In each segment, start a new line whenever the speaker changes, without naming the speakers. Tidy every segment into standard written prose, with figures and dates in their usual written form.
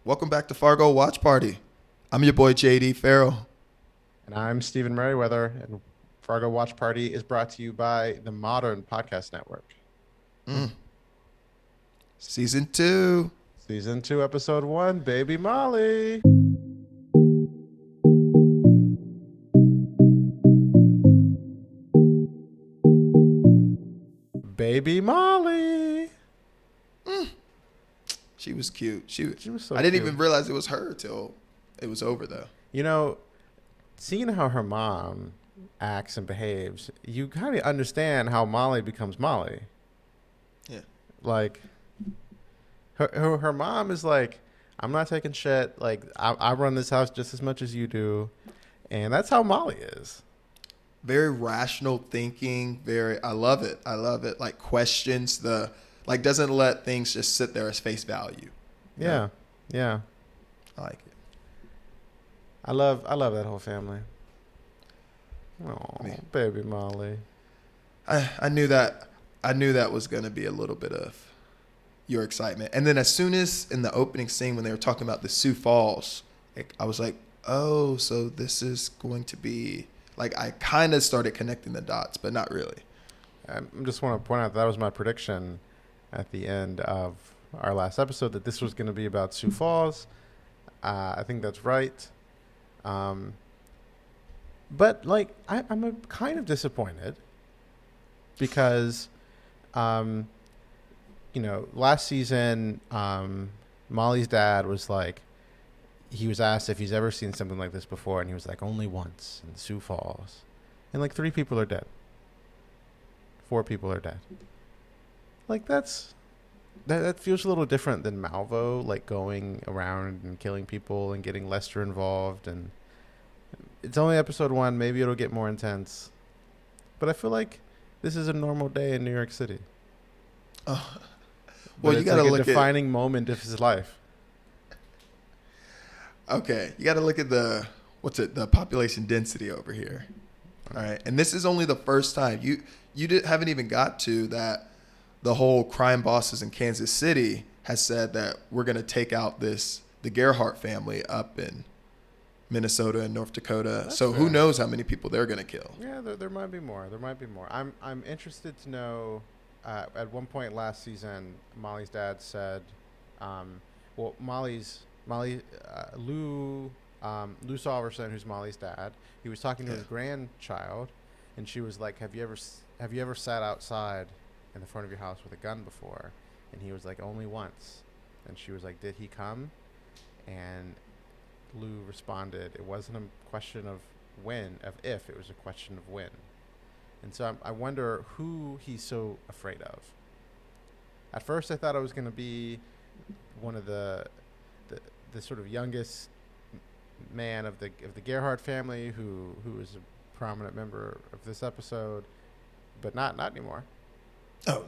Welcome back to Fargo Watch Party. I'm your boy JD Farrell.
And I'm Stephen Merriweather, and Fargo Watch Party is brought to you by the Modern Podcast Network.
Season 2.
Season 2, Episode 1, Baby Molly. Baby Molly.
She was cute. She
was so
I didn't
cute.
even realize it was her till it was over, though.
You know, seeing how her mom acts and behaves, you kind of understand how Molly becomes Molly.
Yeah.
Like, her mom is like, I'm not taking shit. Like, I run this house just as much as you do. And that's how Molly is.
Very rational thinking. I love it. Like, questions doesn't let things just sit there as face value.
Yeah. Yeah.
I like it.
I love that whole family. Oh,
Me.
baby Molly.
I knew that was going to be a little bit of your excitement. And then as soon as in the opening scene when they were talking about the Sioux Falls, I was like, oh, so this is going to be like, I kind of started connecting the dots, but not really.
I just want to point out that was my prediction at the end of our last episode, that this was going to be about Sioux Falls. I think that's right. But like, I'm kind of disappointed because, last season, Molly's dad was like, he was asked if he's ever seen something like this before, and he was like, only once in Sioux Falls. And like 3 people are dead. 4 people are dead. Like that feels a little different than Malvo, like going around and killing people and getting Lester involved. And it's only episode 1. Maybe it'll get more intense. But I feel like this is a normal day in New York City.
Oh,
well, you got to look at a defining moment of his life.
Okay, you got to look at the population density over here. All right, and this is only the first time you haven't even got to that. The whole crime bosses in Kansas City has said that we're going to take out the Gerhardt family up in Minnesota and North Dakota.
That's
so
fair.
Who knows how many people they're going to kill?
Yeah, there might be more. I'm interested to know. At one point last season, Molly's dad said, Lou Solverson, who's Molly's dad, he was talking to his grandchild, and she was like, "Have you ever sat outside in the front of your house with a gun before?" And he was like, "Only once." And she was like, "Did he come?" And Lou responded, "It wasn't a question of if, it was a question of when." And so I wonder who he's so afraid of. At first, I thought it was going to be one of the sort of youngest man of the Gerhardt family who is a prominent member of this episode, but not anymore.
Oh.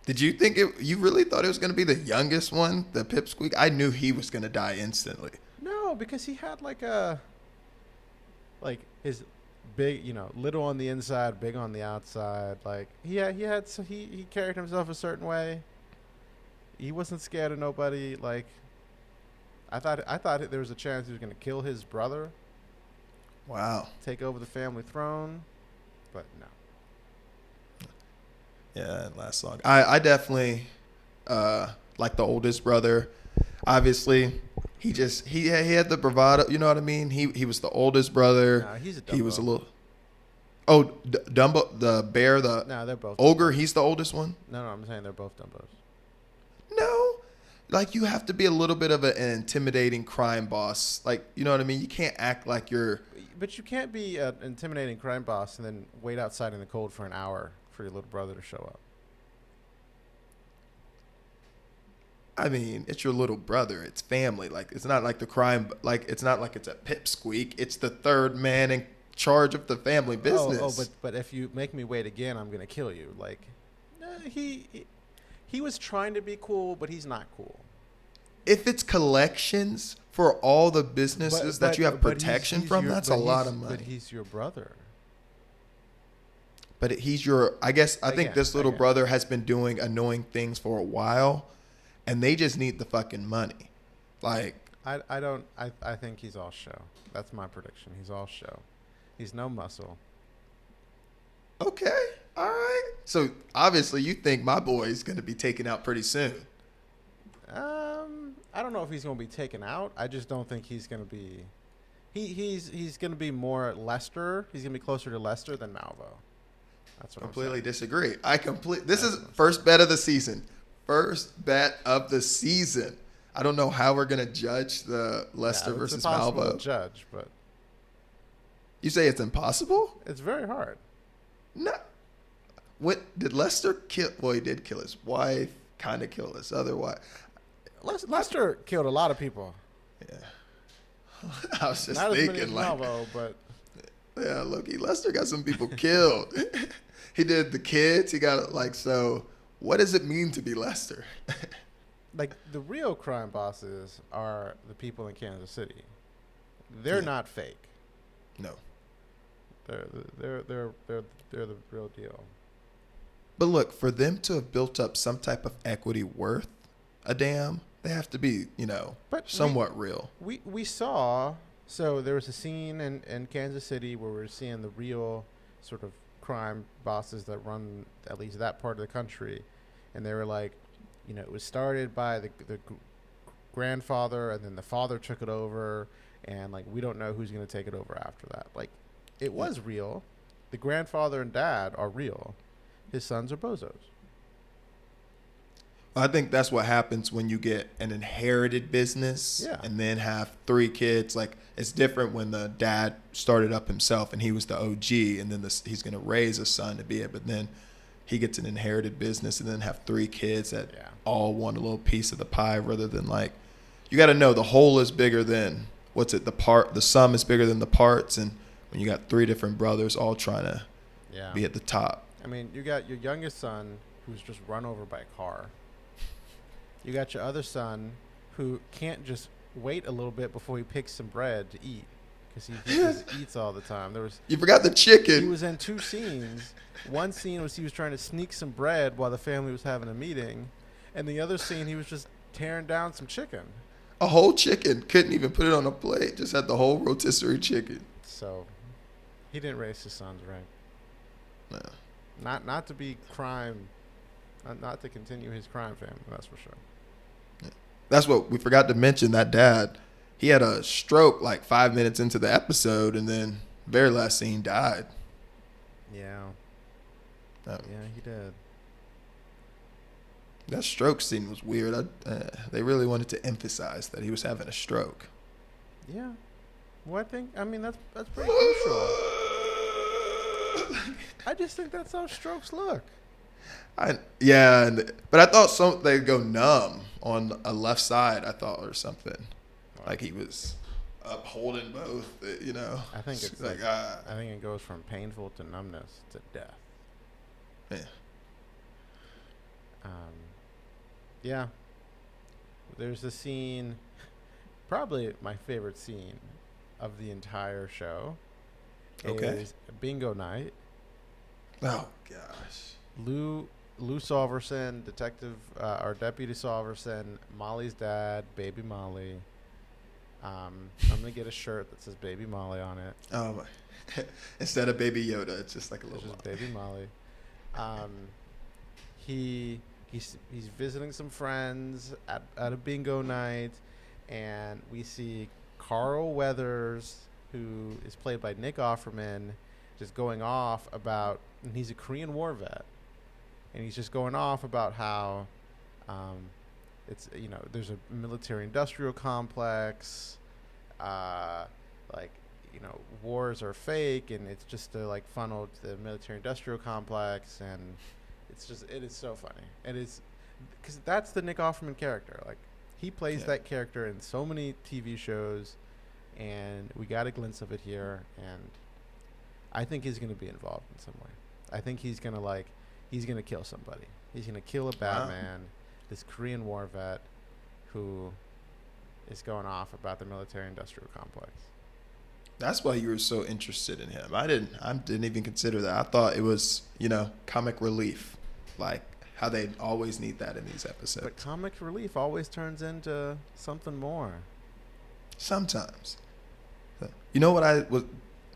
Did you think you really thought it was going to be the youngest one, the Pipsqueak? I knew he was going to die instantly.
No, because he had his big, little on the inside, big on the outside. Like he carried himself a certain way. He wasn't scared of nobody. Like I thought there was a chance he was going to kill his brother.
Wow.
Take over the family throne, but no.
Yeah, it lasts long. I definitely like the oldest brother. Obviously, he had the bravado. You know what I mean? He was the oldest brother.
No, he's a Dumbo.
He was a little. Oh, Dumbo, the bear,
No, they're both
ogre.
Dumbos.
He's the oldest one.
No, I'm saying they're both Dumbos.
No, like you have to be a little bit of an intimidating crime boss. Like, you know what I mean? You can't act like you're.
But you can't be an intimidating crime boss and then wait outside in the cold for an hour for your little brother to show up.
I mean, it's your little brother. It's family. Like, it's not like the crime. Like, it's not like it's a pipsqueak. It's the third man in charge of the family business.
But if you make me wait again, I'm gonna kill you. Like, he was trying to be cool, but he's not cool.
If it's collections for all the businesses that you have protection from, that's a lot of money.
But he's your brother.
But he's your. I think this little brother has been doing annoying things for a while. and they just need the fucking money. Like,
I think he's all show. That's my prediction. He's all show. He's no muscle.
okay, all right. So obviously, you think my boy's gonna be taken out pretty soon.
I don't know if he's going to be taken out. I just don't think he's going to be. He's going to be more Lester. He's going to be closer to Lester than Malvo. That's what
Completely
I'm saying.
disagree. This is first bet of the season. First bet of the season. I don't know how we're gonna judge the Lester versus
it's impossible
Malvo.
to judge, but
You say it's impossible?
it's very hard.
No. What did Lester kill? Well, he did kill his wife. Kind of kill his other wife.
Lester killed a lot of people.
Yeah. I was just
Not as many as
thinking, like,
Malvo, but
yeah, Loki. Lester got some people killed. He did the kids. He got like so. What does it mean to be Lester?
like the real crime bosses are the people in Kansas City. They're
Yeah.
not fake.
No.
They're the real deal.
But look, for them to have built up some type of equity worth a damn, they have to be,
But
somewhat real.
We saw, so there was a scene in Kansas City where we were seeing the real sort of crime bosses that run at least that part of the country, and they were like, it was started by the grandfather, and then the father took it over, and like we don't know who's going to take it over after that. Like, it was real. The grandfather and dad are real. His sons are bozos.
I think that's what happens when you get an inherited business and then have 3 kids. Like, it's different when the dad started up himself and he was the OG, and then he's going to raise a son to be it. But then he gets an inherited business and then have 3 kids that all want a little piece of the pie, rather than like, you got to know the whole is bigger than the sum is bigger than the parts. And when you got 3 different brothers all trying to be at the top.
I mean, you got your youngest son who's just run over by a car. You got your other son who can't just wait a little bit before he picks some bread to eat, because he just eats all the time.
You forgot the chicken.
He was in 2 scenes. One scene was he was trying to sneak some bread while the family was having a meeting, and the other scene he was just tearing down some chicken.
A whole chicken. Couldn't even put it on a plate. Just had the whole rotisserie chicken.
So he didn't raise his sons right.
No.
Not to be crime, not to continue his crime family. That's for sure.
That's what we forgot to mention. That dad, he had a stroke like 5 minutes into the episode, and then very last scene died.
Yeah.
Oh.
Yeah, he did.
That stroke scene was weird. They really wanted to emphasize that he was having a stroke.
Yeah. Well, I mean that's pretty crucial. I just think that's how strokes look.
But I thought they'd go numb on a left side, I thought, or something. Like he was up holding both,
I think it's
like,
I think it goes from painful to numbness to death.
Yeah.
Yeah. There's a scene, probably my favorite scene of the entire show.
Okay.
Is bingo night.
Oh gosh.
Lou Solverson, or Deputy Solverson, Molly's dad, Baby Molly. I'm gonna get a shirt that says Baby Molly on it.
Oh my! Instead of Baby Yoda, it's just like a
It's
little.
just Baby Molly. He's visiting some friends at a bingo night, and we see Carl Weathers, who is played by Nick Offerman, just going off about, and he's a Korean War vet, and he's just going off about how it's, there's a military industrial complex, wars are fake, and it's just to like funnel to the military industrial complex, and it is so funny. It is, because that's the Nick Offerman character. Like, he plays that character in so many TV shows, and we got a glimpse of it here, and I think he's going to be involved in some way. I think he's going to kill somebody. He's going to kill a Batman, this Korean War vet who is going off about the military industrial complex.
That's why you were so interested in him. I didn't even consider that. I thought it was, comic relief, like how they always need that in these episodes.
But comic relief always turns into something more.
Sometimes. You know what I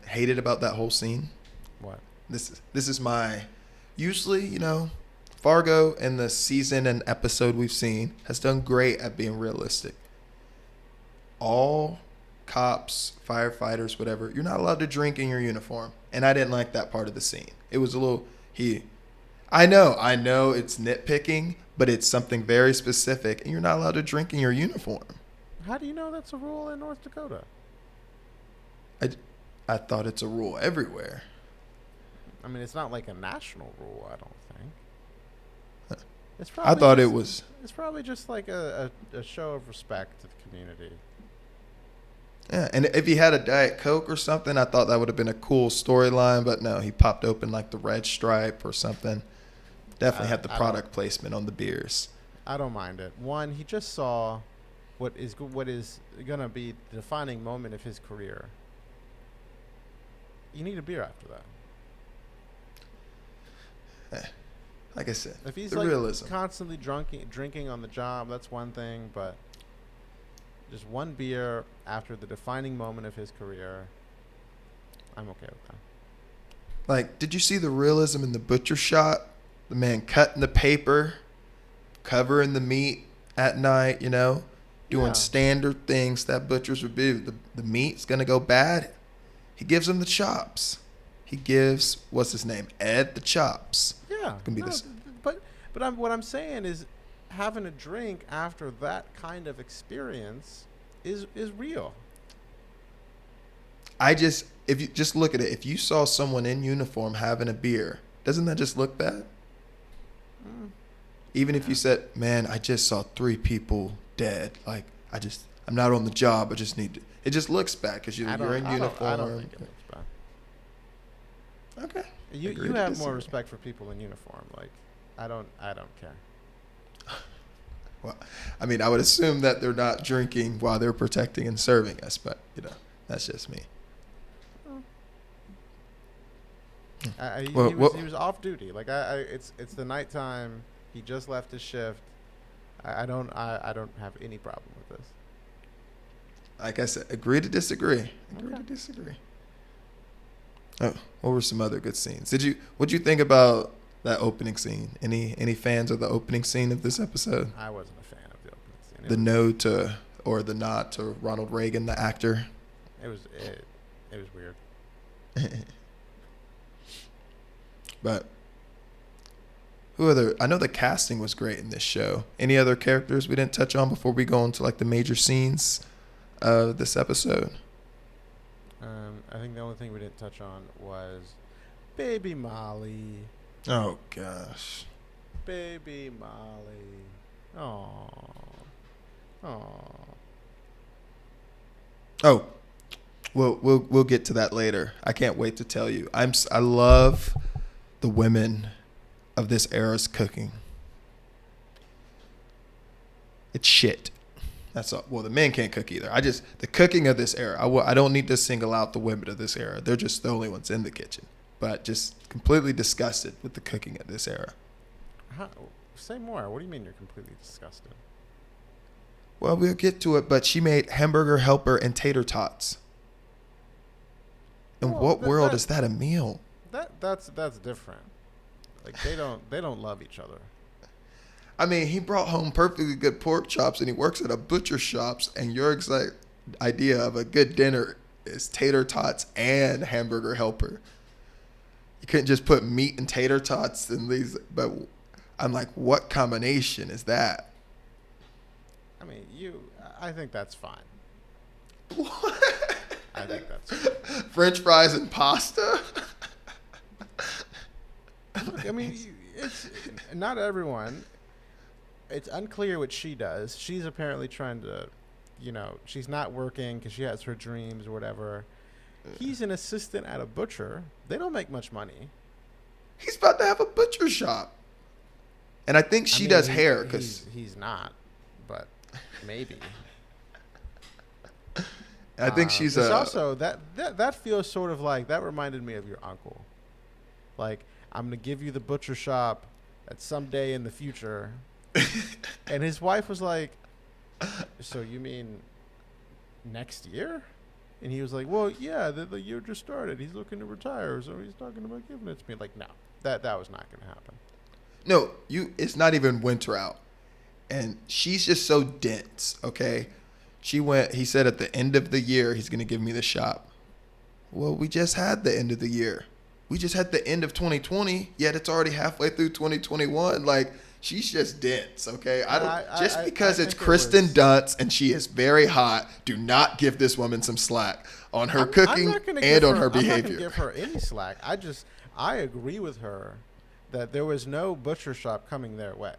hated about that whole scene?
What?
This is my, usually, Fargo in the season and episode we've seen has done great at being realistic. All cops, firefighters, whatever, you're not allowed to drink in your uniform. And I didn't like that part of the scene. It was a little, I know it's nitpicking, but it's something very specific, and you're not allowed to drink in your uniform.
How do you know that's a rule in North Dakota?
I thought it's a rule everywhere.
I mean, it's not like a national rule, I don't think. It's
I thought it was.
It's probably just like a show of respect to the community.
Yeah, and if he had a Diet Coke or something, I thought that would have been a cool storyline, but no, he popped open like the Red Stripe or something. Definitely had the product placement on the beers.
I don't mind it. One, he just saw what is going to be the defining moment of his career. You need a beer after that.
Like I said,
if he's
the
like
realism.
Constantly drinking on the job, that's one thing, but just one beer after the defining moment of his career, I'm okay with that.
Like, did you see the realism in the butcher shot? The man cutting the paper, covering the meat at night, doing standard things that butchers would do. The meat's going to go bad. He gives him the chops. He gives, what's his name? Ed the chops.
Yeah.
Can be this.
But what I'm saying is having a drink after that kind of experience is real.
If you just look at it, if you saw someone in uniform having a beer, doesn't that just look bad? Even if you said, man, I just saw 3 people dead. Like, I'm not on the job. I just need to. It just looks bad because you're in uniform.
I don't think it looks bad.
Okay.
You have more respect for people in uniform. Like, I don't care.
Well, I mean, I would assume that they're not drinking while they're protecting and serving us, but that's just me.
He was off duty. Like it's the nighttime. He just left his shift. I don't have any problem with this.
Like I said, agree to disagree. Agree to disagree. Oh, what were some other good scenes? What'd you think about that opening scene? Any fans of the opening scene of this episode?
I wasn't a fan of the opening scene.
The nod to Ronald Reagan, the actor.
It was weird.
But I know the casting was great in this show. Any other characters we didn't touch on before we go into like the major scenes of this episode?
I think the only thing we didn't touch on was Baby Molly.
Oh gosh.
Baby Molly.
Oh. We'll get to that later. I can't wait to tell you. I love the women of this era's cooking. It's shit. That's all. Well, the men can't cook either. The cooking of this era. I don't need to single out the women of this era. They're just the only ones in the kitchen. But just completely disgusted with the cooking of this era.
Say more. What do you mean you're completely disgusted?
Well, we'll get to it. But she made hamburger helper and tater tots. In what world is that a meal?
That's different. Like they don't love each other.
I mean, he brought home perfectly good pork chops, and he works at a butcher shops, and your exact idea of a good dinner is tater tots and hamburger helper. You couldn't just put meat and tater tots in these, but I'm like, what combination is that?
I mean, I think that's fine.
What?
I think that's fine.
French fries and pasta?
Look, I mean, it's not everyone. It's unclear what she does. She's apparently trying to, she's not working because she has her dreams or whatever. He's an assistant at a butcher. They don't make much money.
He's about to have a butcher shop. And I think she does hair because
he's not, but maybe.
I think she's
also that feels sort of like that reminded me of your uncle. Like, I'm gonna give you the butcher shop, at some day in the future. And his wife was like, so you mean next year? And he was like, well, yeah, the year just started. He's looking to retire, so he's talking about giving it to me. Like, no, that was not going to happen.
No, it's not even winter out. And she's just so dense, okay? He said at the end of the year, he's going to give me the shop. Well, we just had the end of the year. We just had the end of 2020, yet it's already halfway through 2021. Like, she's just dense, okay? Because it's Kristen Dunst and she is very hot, do not give this woman some slack on her cooking and on her behavior.
I'm not going to give her any slack. I agree with her that there was no butcher shop coming their way.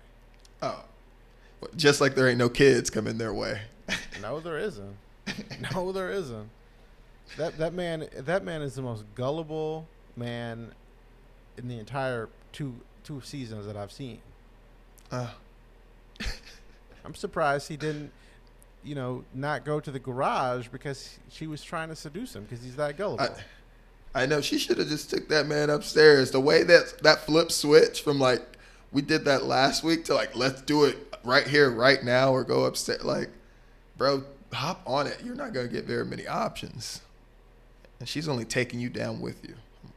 Oh, just like there ain't no kids coming their way.
No, there isn't. No, there isn't. That man is the most gullible man in the entire two seasons that I've seen. I'm surprised he didn't, not go to the garage because she was trying to seduce him because he's that gullible.
I know she should have just took that man upstairs. The way that flip switch from like we did that last week to like let's do it right here, right now, or go upstairs. Like, bro, hop on it. You're not gonna get very many options, and she's only taking you down with you.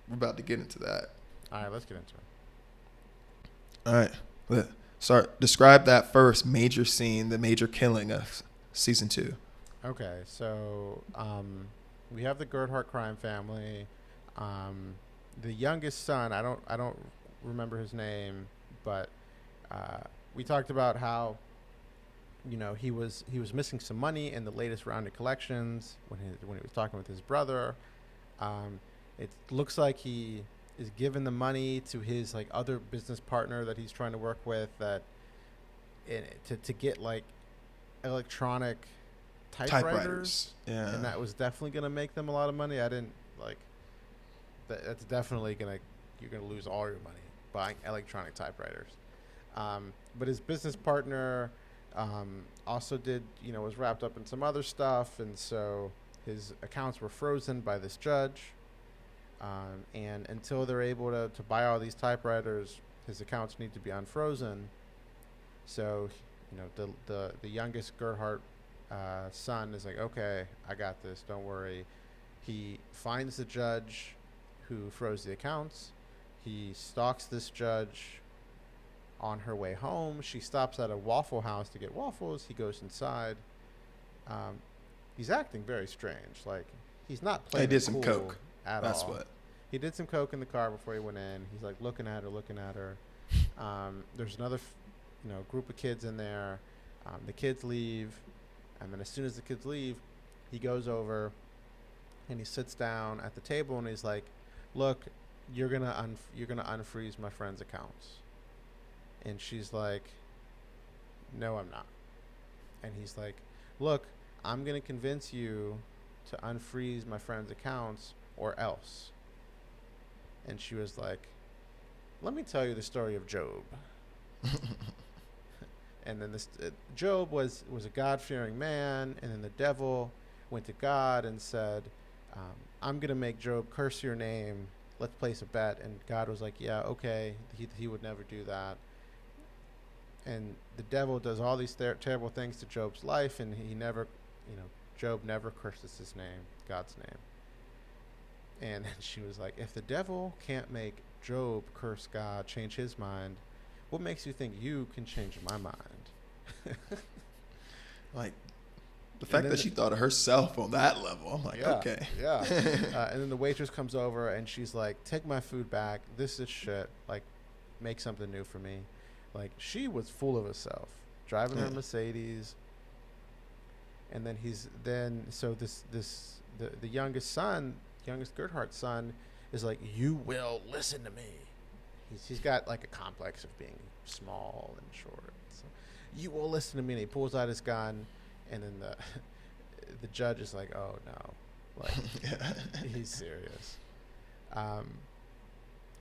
We're about to get into that.
All right, let's get into it.
All right, describe that first major scene, the major killing of season 2.
Okay, so we have the Gerhardt crime family. The youngest son, I don't remember his name, but we talked about how he was missing some money in the latest round of collections when he was talking with his brother. It looks like he is giving the money to his like other business partner that he's trying to work with to get like electronic typewriters.
Yeah,
and that was definitely going to make them a lot of money. I didn't like that. That's definitely you're gonna lose all your money buying electronic typewriters. But his business partner also was wrapped up in some other stuff, and so his accounts were frozen by this judge. And until they're able to buy all these typewriters, his accounts need to be unfrozen. So, the youngest Gerhardt son is like, okay, I got this, don't worry. He finds the judge who froze the accounts. He stalks this judge on her way home. She stops at a Waffle House to get waffles. He goes inside. He's acting very strange. Like, he's not playing
He did some
cool
coke.
at
That's
all.
what.
He did some coke in the car before he went in. He's like looking at her. There's another, group of kids in there. The kids leave, and then as soon as the kids leave, he goes over and he sits down at the table and he's like, "Look, you're gonna unfreeze my friend's accounts." And she's like, "No, I'm not." And he's like, "Look, I'm gonna convince you to unfreeze my friend's accounts or else." And she was like, "Let me tell you the story of Job." And then Job was a God-fearing man, and then the devil went to God and said, "I'm going to make Job curse your name. Let's place a bet." And God was like, "Yeah, okay." He would never do that. And the devil does all these terrible things to Job's life, and he never, Job never curses his name, God's name. And she was like, if the devil can't make Job curse God, change his mind, what makes you think you can change my mind?
Like, the fact that she thought of herself on that level, I'm like, okay.
Yeah. And then the waitress comes over and she's like, "Take my food back. This is shit. Like, make something new for me." Like, she was full of herself, driving her Mercedes. And then the youngest Gerhardt son is like, "You will listen to me." He's got like a complex of being small and short. So, "You will listen to me." And he pulls out his gun, and then the judge is like, "Oh no," like he's serious.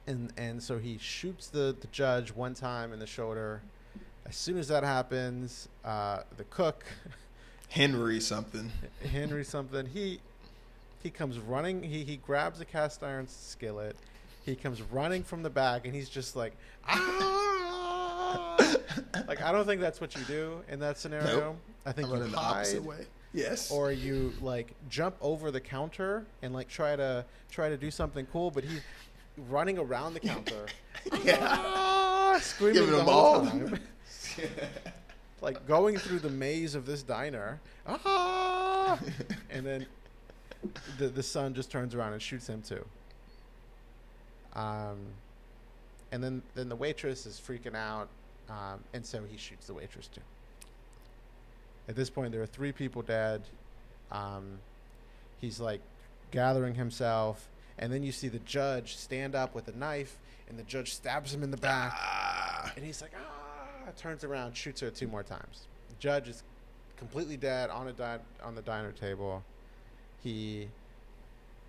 And so he shoots the judge one time in the shoulder. As soon as that happens, the cook,
Henry something,
he comes running. He grabs a cast iron skillet. He comes running from the back, and he's just like, "Ah!" Like, I don't think that's what you do in that scenario.
Nope.
I think
I'm
you
running the
hide,
opposite way. Yes.
or you like jump over the counter and like try to do something cool, but he's running around the counter, screaming
Giving
the
them
whole
all.
time, like going through the maze of this diner, and then the son just turns around and shoots him too. And then the waitress is freaking out, and so he shoots the waitress too. At this point, there are 3 people dead. He's like gathering himself, and then you see the judge stand up with a knife, and the judge stabs him in the back, and he's like, turns around, shoots her 2 more times. The judge is completely dead on the diner table. He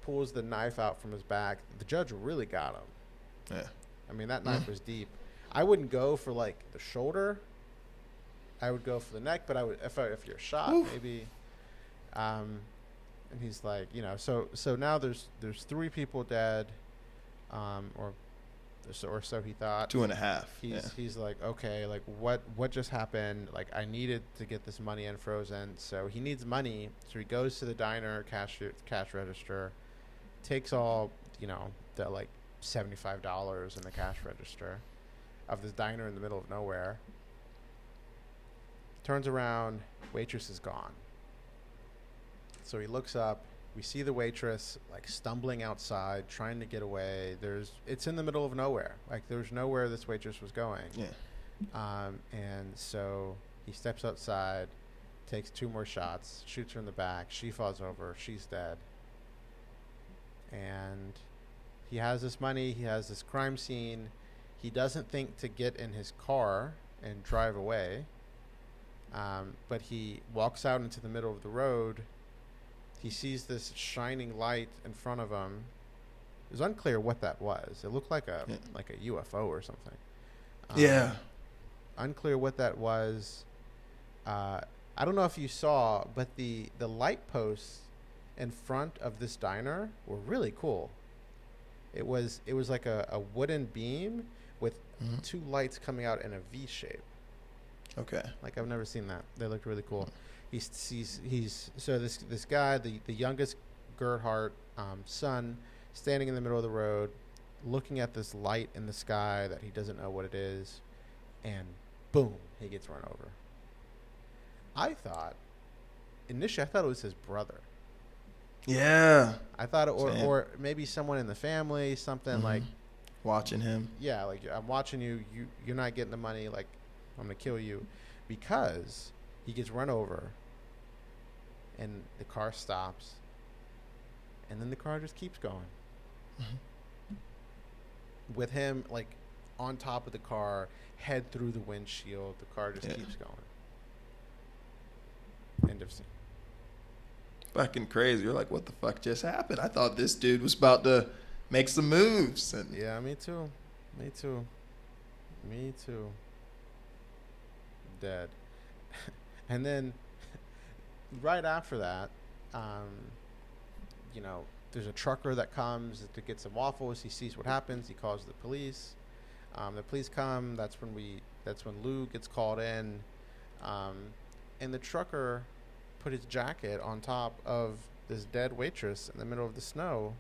pulls the knife out from his back. The judge really got him.
Yeah.
I mean, that knife was deep. I wouldn't go for like the shoulder. I would go for the neck, but I would if you're shot,
Oof.
maybe. And he's like, so now there's 3 people dead, or so he thought.
2.5.
He's like, okay, like what just happened? Like, I needed to get this money unfrozen, so he needs money. So he goes to the diner cash register, takes all the like $75 in the cash register of this diner in the middle of nowhere. Turns around, waitress is gone. So he looks up. We see the waitress like stumbling outside, trying to get away. It's in the middle of nowhere. Like, there's nowhere this waitress was going.
Yeah.
And so he steps outside, takes 2 more shots, shoots her in the back. She falls over. She's dead. And he has this money. He has this crime scene. He doesn't think to get in his car and drive away. But he walks out into the middle of the road. He sees this shining light in front of him. It was unclear what that was. It looked like a UFO or something.
Yeah.
Unclear what that was. I don't know if you saw, but the light posts in front of this diner were really cool. It was like a wooden beam with 2 lights coming out in a V shape.
Okay.
Like, I've never seen that. They looked really cool. He's so this guy, the youngest Gerhardt son, standing in the middle of the road, looking at this light in the sky that he doesn't know what it is, and boom, he gets run over. Initially I thought it was his brother.
Yeah.
I thought it, or maybe someone in the family, something like
watching him.
Yeah, like, I'm watching you. You're not getting the money. Like, I'm gonna kill you, because he gets run over, and the car stops, and then the car just keeps going. With him like on top of the car, head through the windshield. The car just keeps going. End of scene.
Fucking crazy. You're like, what the fuck just happened? I thought this dude was about to make some moves. And
Yeah, me too. Dead. And then right after that, there's a trucker that comes to get some waffles. He sees what happens. He calls the police. The police come. That's when Lou gets called in. And the trucker put his jacket on top of this dead waitress in the middle of the snow.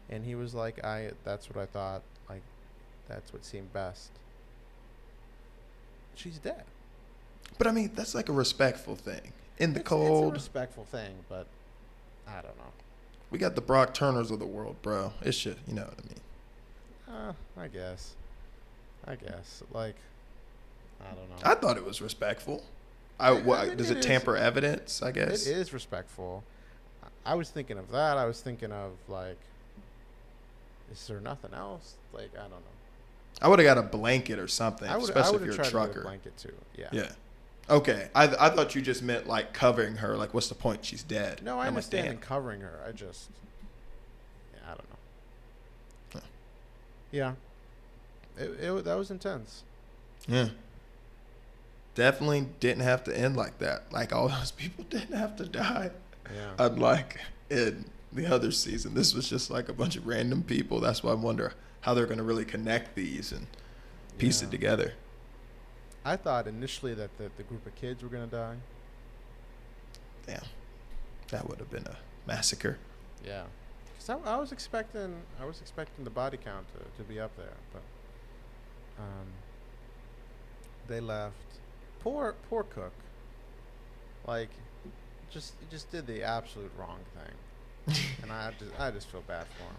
And he was like, that's what I thought. Like, that's what seemed best. She's dead.
But I mean, that's like a respectful thing. In the cold.
It's a respectful thing, but I don't know.
We got the Brock Turners of the world, bro. It should, you know what I mean?
I guess. Like, I don't know.
I thought it was respectful. Does it tamper evidence, I guess?
It is respectful. I was thinking of that. I was thinking of, like, is there nothing else? Like, I don't know.
I would have got a blanket or something, especially if you're a
tried
trucker.
To get a blanket too. Yeah.
Yeah. Okay. I thought you just meant like covering her. Like, what's the point? She's dead.
No, I understand
like,
covering her. I just, I don't know.
Huh.
Yeah. That was intense.
Yeah. Definitely didn't have to end like that. Like, all those people didn't have to die.
Yeah.
Unlike in the other season, this was just like a bunch of random people. That's why I wonder how they're going to really connect these and piece it together.
I thought initially that the group of kids were gonna die.
Damn, that would have been a massacre.
Yeah, because I was expecting the body count to be up there, but they left. Poor Cook. Like, he just did the absolute wrong thing, and I just feel bad for him.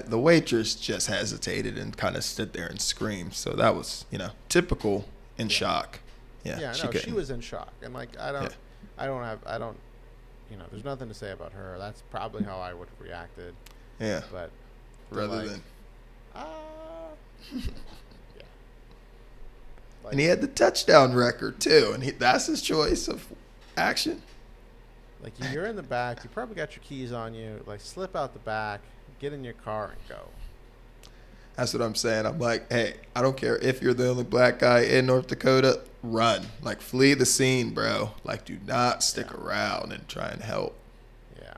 The waitress just hesitated and kind of stood there and screamed. So that was, typical in shock. Yeah.
Yeah, no, she was in shock, and like I don't, there's nothing to say about her. That's probably how I would have reacted.
Yeah.
But
rather than.
Yeah. Like,
And he had the touchdown record too, and that's his choice of action.
Like, you're in the back, you probably got your keys on you. Like, slip out the back, get in your car, and go.
That's what I'm saying. I'm like, hey, I don't care if you're the only black guy in North Dakota. Run, like, flee the scene, bro. Like, do not stick around and try and help.
Yeah.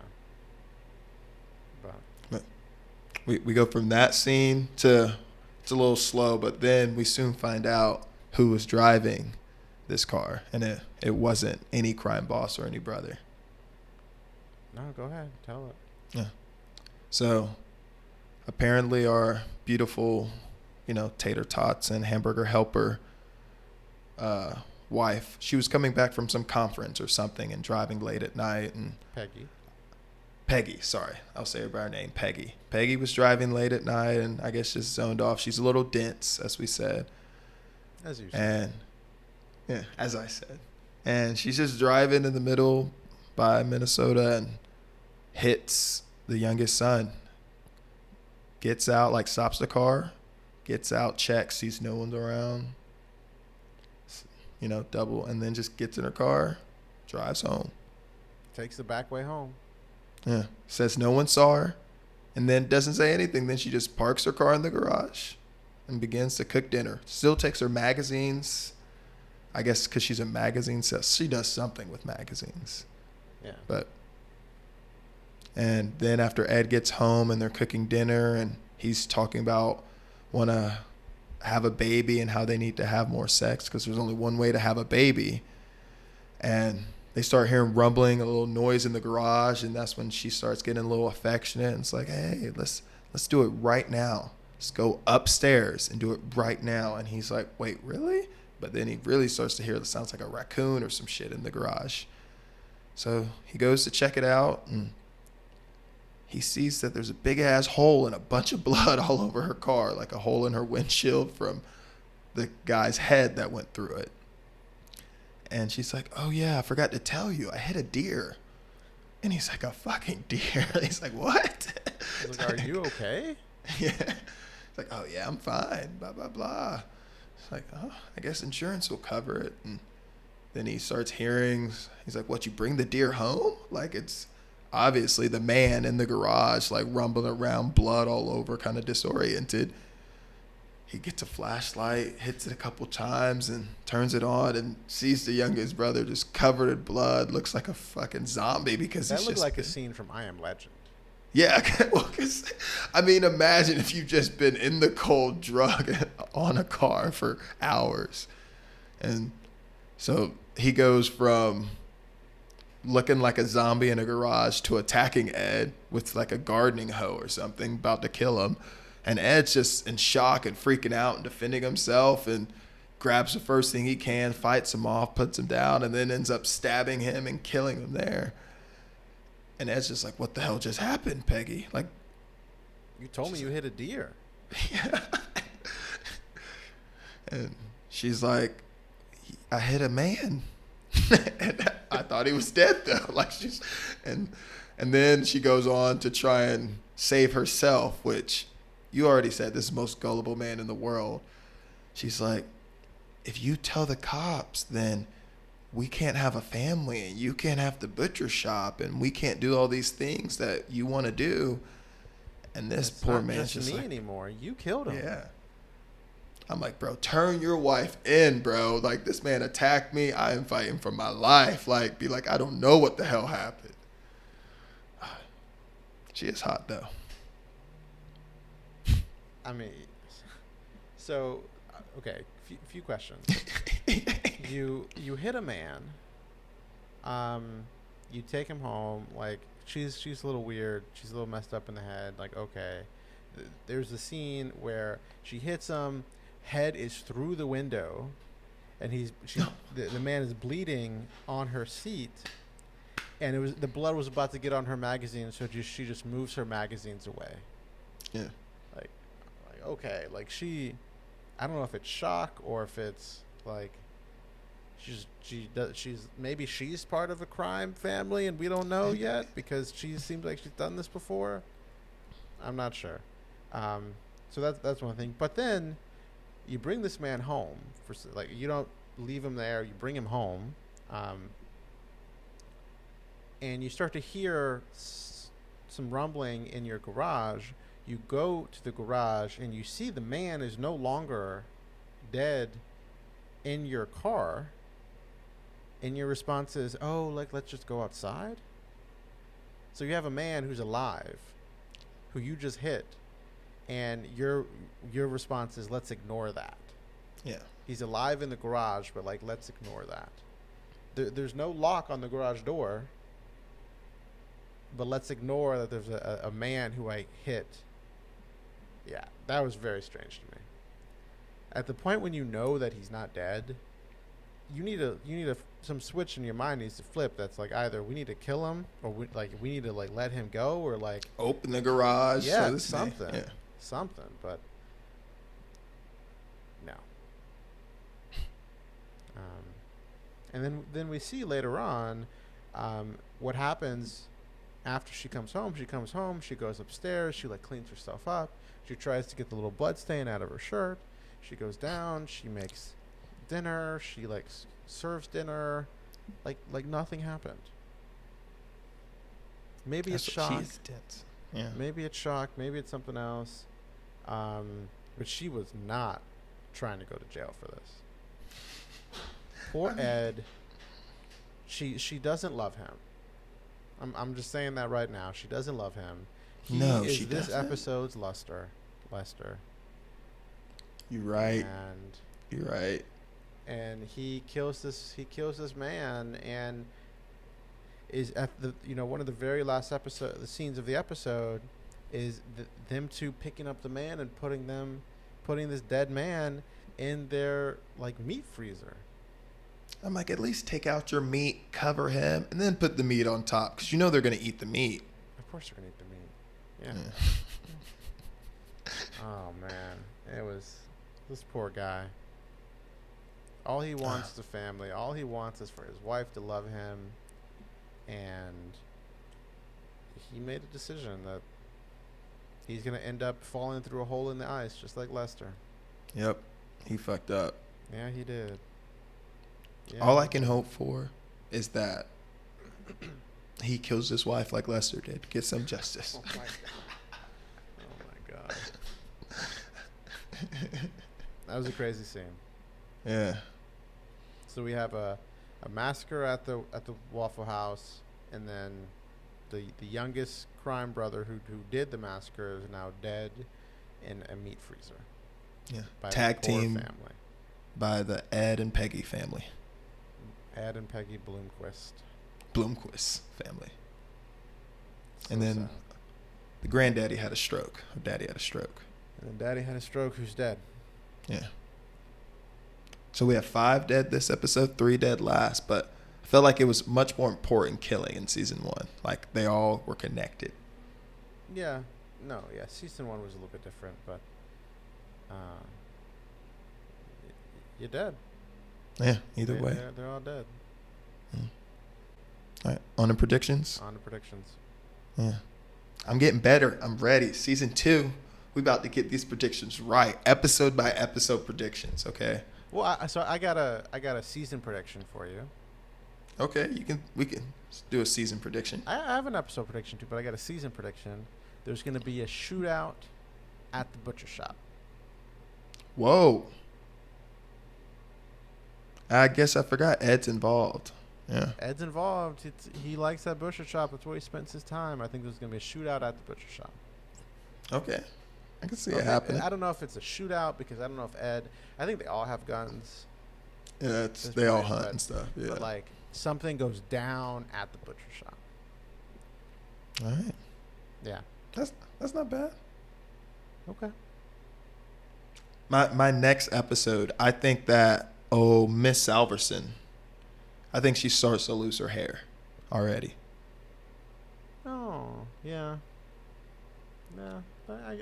But we go from that scene to it's a little slow, but then we soon find out who was driving this car, and it wasn't any crime boss or any brother.
No, go ahead, tell it.
Yeah. So apparently our beautiful, tater tots and hamburger helper wife, she was coming back from some conference or something and driving late at night. And Peggy, sorry, I'll say her by her name, Peggy. Peggy was driving late at night and I guess just zoned off. She's a little dense, as we said.
As you said.
And yeah, as I said. And she's just driving in the middle by Minnesota and hits the youngest son. Gets out, like stops the car, gets out, checks, sees no one's around, double, and then just gets in her car, drives home.
Takes the back way home.
Yeah. Says no one saw her, and then doesn't say anything. Then she just parks her car in the garage and begins to cook dinner. Still takes her magazines, I guess because she's a magazine, so she does something with magazines.
Yeah.
And then after Ed gets home and they're cooking dinner and he's talking about want to have a baby and how they need to have more sex because there's only one way to have a baby. And they start hearing rumbling, a little noise in the garage, and that's when she starts getting a little affectionate. And it's like, hey, let's do it right now. Let's go upstairs and do it right now. And he's like, wait, really? But then he really starts to hear the sounds like a raccoon or some shit in the garage. So he goes to check it out, and he sees that there's a big-ass hole and a bunch of blood all over her car, like a hole in her windshield from the guy's head that went through it. And she's like, oh, yeah, I forgot to tell you. I hit a deer. And he's like, a fucking deer? He's like, what?
He's like, are you okay?
Yeah. It's like, oh, yeah, I'm fine, blah, blah, blah. It's like, oh, I guess insurance will cover it. And then he starts hearing, he's like, what, you bring the deer home? Like, it's obviously the man in the garage, like rumbling around, blood all over, kind of disoriented. He gets a flashlight, hits it a couple times, and turns it on and sees the youngest brother just covered in blood, looks like a fucking zombie because
that
he's
looked
just
like a scene from I Am Legend.
Yeah, well, 'cause, I mean, imagine if you've just been in the cold, drug on a car for hours. And so he goes from looking like a zombie in a garage to attacking Ed with like a gardening hoe or something, about to kill him. And Ed's just in shock and freaking out and defending himself and grabs the first thing he can, fights him off, puts him down, and then ends up stabbing him and killing him there. And Ed's just like, what the hell just happened, Peggy? Like,
you told me you hit a deer.
Yeah. And she's like, I hit a man. And I thought he was dead though. Like and then she goes on to try and save herself, which you already said this is the most gullible man in the world. She's like, if you tell the cops, then we can't have a family and you can't have the butcher shop and we can't do all these things that you want to do. And this poor man's just
me
like,
anymore. You killed him.
Yeah. I'm like, bro, turn your wife in, bro. Like, this man attacked me. I am fighting for my life. Like, be like, I don't know what the hell happened. She is hot, though.
I mean, so, okay, few questions. You hit a man. You take him home. Like she's a little weird. She's a little messed up in the head. Like okay, there's a scene where she hits him. Head is through the window, and the man is bleeding on her seat, and the blood was about to get on her magazine, so she just moves her magazines away.
Yeah.
Like okay, like I don't know if it's shock or if it's like maybe she's part of a crime family and we don't know yet because she seems like she's done this before. I'm not sure. So that's one thing. But then you bring this man home you don't leave him there. You bring him home, and you start to hear some rumbling in your garage. You go to the garage and you see the man is no longer dead in your car. And your response is, oh, let's just go outside? So you have a man who's alive, who you just hit, and your response is, let's ignore that.
Yeah.
He's alive in the garage, but, let's ignore that. There's no lock on the garage door, but let's ignore that there's a man who I hit. Yeah, that was very strange to me. At the point when you know that he's not dead, you need some switch in your mind needs to flip. That's either we need to kill him or we need to let him go or
open the garage.
Yeah, something. Yeah. Something, but no. And then we see later on what happens after she comes home. She comes home. She goes upstairs. She cleans herself up. She tries to get the little blood stain out of her shirt. She goes down. She makes dinner. She serves dinner, like nothing happened. Maybe it's shock.
She's dense. Yeah.
Maybe it's shock. Maybe it's something else. But she was not trying to go to jail for this. Poor Ed. She doesn't love him. I'm just saying that right now. She doesn't love him. He is
she
this
doesn't.
episode's Lester.
You're right.
And
you're right.
And he kills this man and is at the one of the very last the scenes of the episode is them two picking up the man and putting this dead man in their meat freezer.
I'm at least take out your meat, cover him, and then put the meat on top because they're gonna eat the meat.
Of course they're gonna eat the meat. Yeah. Oh man, it was this poor guy. All he wants is a family. All he wants is for his wife to love him. And he made a decision that he's going to end up falling through a hole in the ice, just like Lester.
Yep. He fucked up.
Yeah, he did. Yeah.
All I can hope for is that he kills his wife like Lester did. Get some justice.
Oh, my God. That was a crazy scene.
Yeah.
So we have a massacre at the Waffle House, and then the youngest crime brother who did the massacre is now dead in a meat freezer.
Yeah.
By
Tag
the Poor
team
family.
By the Ed and Peggy family.
Ed and Peggy Bloomquist
family.
So
and then
sad.
the granddaddy had a stroke. Her daddy had a stroke.
And then Daddy had a stroke. Who's dead?
Yeah. So we have 5 dead this episode, 3 dead last, but I felt like it was much more important killing in season 1. They all were connected.
Yeah. No, yeah. Season 1 was a little bit different, but you're dead.
Yeah, either way.
They're all dead.
All right, on to predictions.
On to predictions.
Yeah. I'm getting better. I'm ready. Season 2, we about to get these predictions right. Episode by episode predictions, okay?
Well, I got a season prediction for you.
Okay, we can do a season prediction.
I have an episode prediction too, but I got a season prediction. There's going to be a shootout at the butcher shop.
Whoa. I guess I forgot Ed's involved. Yeah.
Ed's involved. He likes that butcher shop. That's where he spends his time. I think there's going to be a shootout at the butcher shop.
Okay. I can see it happening.
I don't know if it's a shootout because I don't know if Ed. I think they all have guns.
Yeah, they all hunt and stuff. Yeah.
But like something goes down at the butcher shop.
All right.
Yeah.
That's not bad.
Okay.
My next episode, I think that Miss Salverson, I think she starts to lose her hair already.
Oh yeah. Yeah,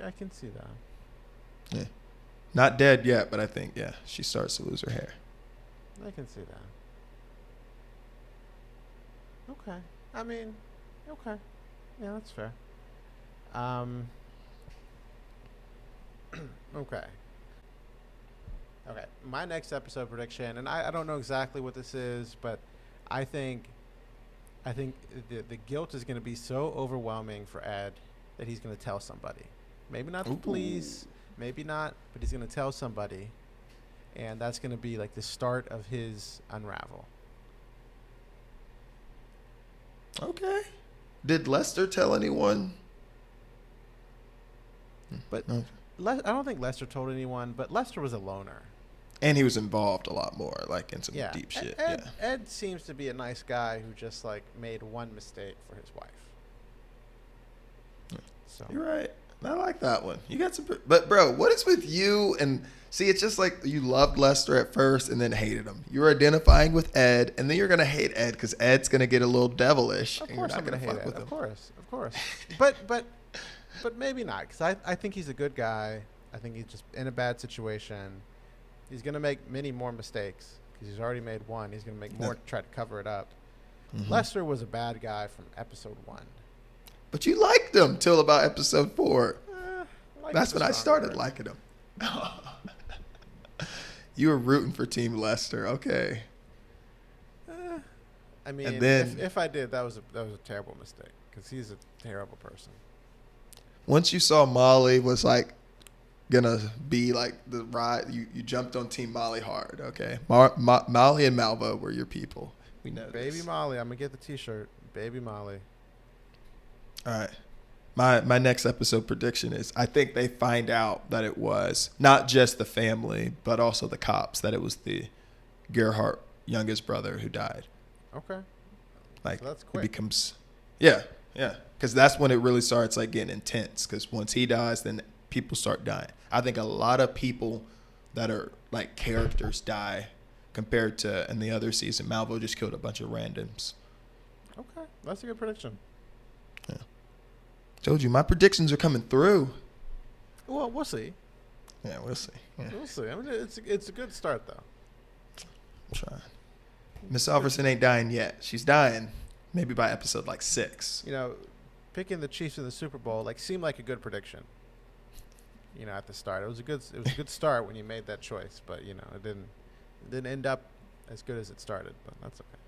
I can see that.
Yeah. Not dead yet, but I think she starts to lose her hair.
I can see that. Okay. I mean, okay. Yeah, that's fair. Okay. Okay. My next episode prediction, and I don't know exactly what this is, but I think the guilt is going to be so overwhelming for Ed that he's going to tell somebody. Maybe not the police, maybe not, but he's going to tell somebody, and that's going to be like the start of his unravel.
Okay. Did Lester tell anyone?
But
No.
I don't think Lester told anyone, but Lester was a loner.
And he was involved a lot more, like in some
Yeah.
deep shit.
Ed seems to be a nice guy who just like made one mistake for his wife. So
You're right. I like that one. You got some, but bro, what is with you? And see, it's just like you loved Lester at first and then hated him. You're identifying with Ed, and then you're gonna hate Ed because Ed's gonna get a little devilish,
of
and you're
course
not
I'm gonna hate
fuck
Ed.
with him.
Of course. But maybe not, because I think he's a good guy. I think he's just in a bad situation. He's gonna make many more mistakes because he's already made one. He's gonna make more to try to cover it up.
Mm-hmm.
Lester was a bad guy from episode 1.
But you liked him till about episode 4. That's when I started
word.
liking him. You were rooting for Team Lester, okay?
I mean,
And then-
if I did, that was a terrible mistake because he's a terrible person.
Once you saw Molly was like gonna be like the ride, you jumped on Team Molly hard, okay? Molly and Malvo were your people. We know
Baby
this.
Molly, I'm gonna get the T-shirt. Baby Molly.
All right. My next episode prediction is I think they find out that it was not just the family, but also the cops, that it was the Gerhardt youngest brother who died.
Okay.
Like
So that's
it
quick.
becomes, yeah. Because that's when it really starts like getting intense. Because once he dies, then people start dying. I think a lot of people that are like characters die compared to in the other season. Malvo just killed a bunch of randoms.
Okay, that's a good prediction.
Told you my predictions are coming through.
Well, we'll see.
Yeah, we'll see. Yeah,
We'll see. I mean, it's a good start though.
I'm trying. Miss Alverson ain't dying yet. She's dying maybe by episode like 6.
You know, picking the Chiefs in the Super Bowl seemed like a good prediction. You know, at the start, it was a good start when you made that choice, but you know, it didn't end up as good as it started. But that's okay.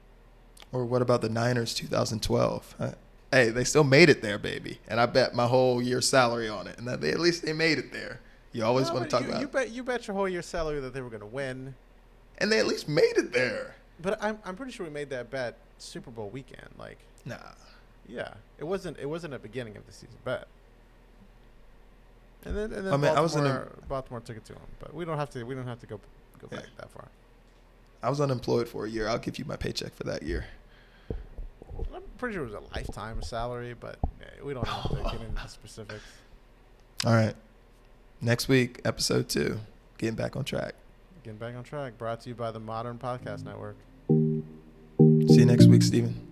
Or what about the Niners 2012? Hey, they still made it there, baby. And I bet my whole year's salary on it. And that at least they made it there. You always
No,
want to talk
but
about
you bet your whole year's salary that they were going to win.
And they at least made it there.
But I'm pretty sure we made that bet Super Bowl weekend. Like,
Nah.
yeah, it wasn't a beginning of the season bet. And then
I mean,
Baltimore took it to them. But we don't have to go
Yeah.
back that far.
I was unemployed for a year. I'll give you my paycheck for that year.
I'm pretty sure it was a lifetime salary, but we don't have to get into the specifics.
All right. Next week, episode 2, getting back on track.
Getting back on track. Brought to you by the Modern Podcast Network.
See you next week, Steven.